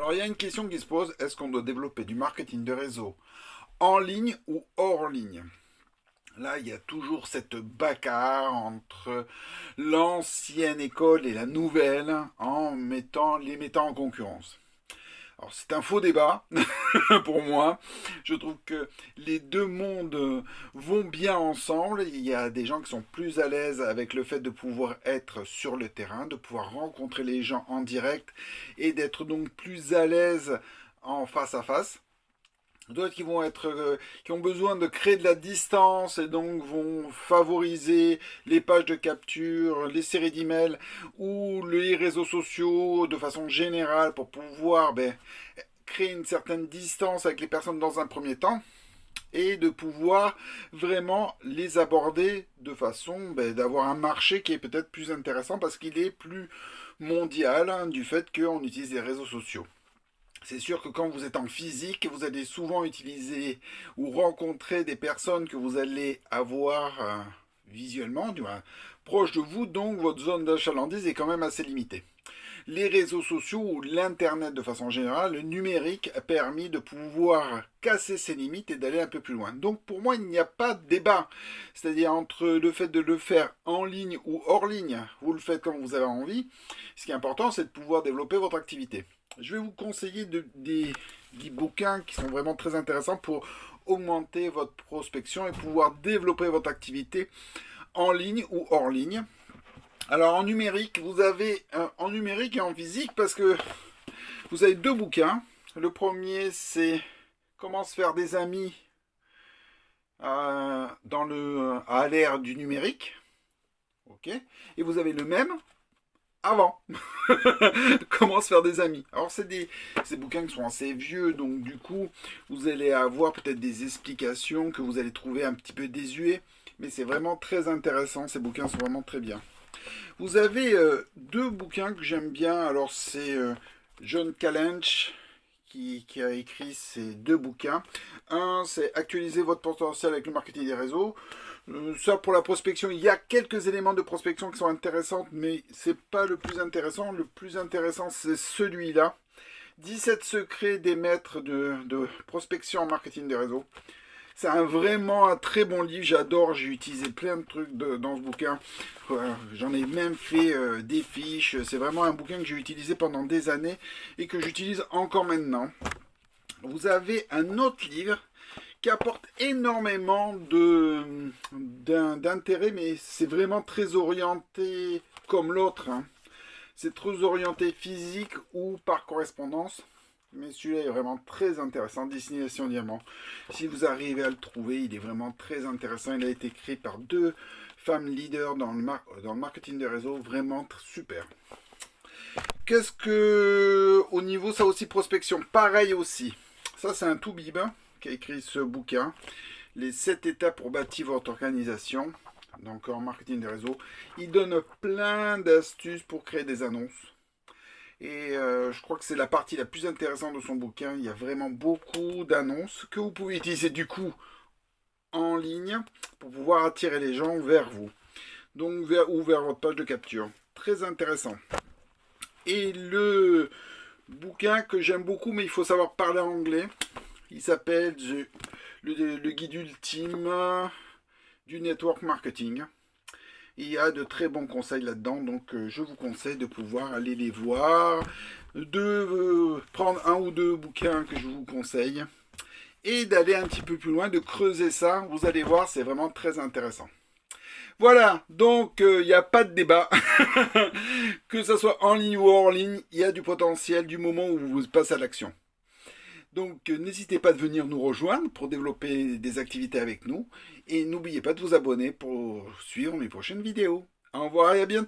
Alors, il y a une question qui se pose, est-ce qu'on doit développer du marketing de réseau en ligne ou hors ligne? Là, il y a toujours cette bagarre entre l'ancienne école et la nouvelle les mettant en concurrence. Alors, c'est un faux débat pour moi. Je trouve que les deux mondes vont bien ensemble. Il y a des gens qui sont plus à l'aise avec le fait de pouvoir être sur le terrain, de pouvoir rencontrer les gens en direct et d'être donc plus à l'aise en face à face. D'autres qui ont besoin de créer de la distance et donc vont favoriser les pages de capture, les séries d'emails ou les réseaux sociaux de façon générale pour pouvoir créer une certaine distance avec les personnes dans un premier temps et de pouvoir vraiment les aborder de façon d'avoir un marché qui est peut-être plus intéressant parce qu'il est plus mondial du fait qu'on utilise les réseaux sociaux. C'est sûr que quand vous êtes en physique, vous allez souvent utiliser ou rencontrer des personnes que vous allez avoir visuellement, du moins proche de vous, donc votre zone d'achalandise est quand même assez limitée. Les réseaux sociaux ou l'Internet de façon générale, le numérique a permis de pouvoir casser ses limites et d'aller un peu plus loin. Donc pour moi, il n'y a pas de débat. C'est-à-dire entre le fait de le faire en ligne ou hors ligne, vous le faites comme vous avez envie. Ce qui est important, c'est de pouvoir développer votre activité. Je vais vous conseiller des bouquins qui sont vraiment très intéressants pour augmenter votre prospection et pouvoir développer votre activité en ligne ou hors ligne. Alors en numérique, vous avez en numérique et en physique parce que vous avez deux bouquins. Le premier, c'est Comment se faire des amis à l'ère du numérique. Ok. Et vous avez le même avant. Comment se faire des amis. Alors c'est des bouquins qui sont assez vieux, donc du coup vous allez avoir peut-être des explications que vous allez trouver un petit peu désuets, mais c'est vraiment très intéressant, ces bouquins sont vraiment très bien. Vous avez deux bouquins que j'aime bien, alors c'est John Calench qui a écrit ces deux bouquins. Un, c'est Actualiser votre potentiel avec le marketing des réseaux. Ça, pour la prospection, il y a quelques éléments de prospection qui sont intéressants, mais c'est pas le plus intéressant. Le plus intéressant, c'est celui-là. 17 secrets des maîtres de prospection en marketing des réseaux. C'est vraiment un très bon livre, j'adore, j'ai utilisé plein de trucs dans ce bouquin. J'en ai même fait des fiches. C'est vraiment un bouquin que j'ai utilisé pendant des années et que j'utilise encore maintenant. Vous avez un autre livre qui apporte énormément d'intérêt, mais c'est vraiment très orienté comme l'autre. C'est très orienté physique ou par correspondance. Mais celui-là est vraiment très intéressant, Destination Diamant. Si vous arrivez à le trouver, il est vraiment très intéressant. Il a été écrit par deux femmes leaders dans le marketing des réseaux. Vraiment super. Qu'est-ce que, au niveau, ça aussi, prospection, pareil aussi. Ça, c'est un Toubib qui a écrit ce bouquin. Les 7 étapes pour bâtir votre organisation. Donc, en marketing des réseaux. Il donne plein d'astuces pour créer des annonces. Et je crois que c'est la partie la plus intéressante de son bouquin. Il y a vraiment beaucoup d'annonces que vous pouvez utiliser du coup en ligne pour pouvoir attirer les gens vers vous. Donc vers votre page de capture. Très intéressant. Et le bouquin que j'aime beaucoup, mais il faut savoir parler anglais. Il s'appelle le guide ultime du network marketing. Il y a de très bons conseils là-dedans, donc je vous conseille de pouvoir aller les voir, de prendre un ou deux bouquins que je vous conseille, et d'aller un petit peu plus loin, de creuser ça. Vous allez voir, c'est vraiment très intéressant. Voilà, donc il n'y a pas de débat. Que ce soit en ligne ou hors ligne, il y a du potentiel du moment où vous passez à l'action. Donc n'hésitez pas de venir nous rejoindre pour développer des activités avec nous. Et n'oubliez pas de vous abonner pour suivre mes prochaines vidéos. Au revoir et à bientôt.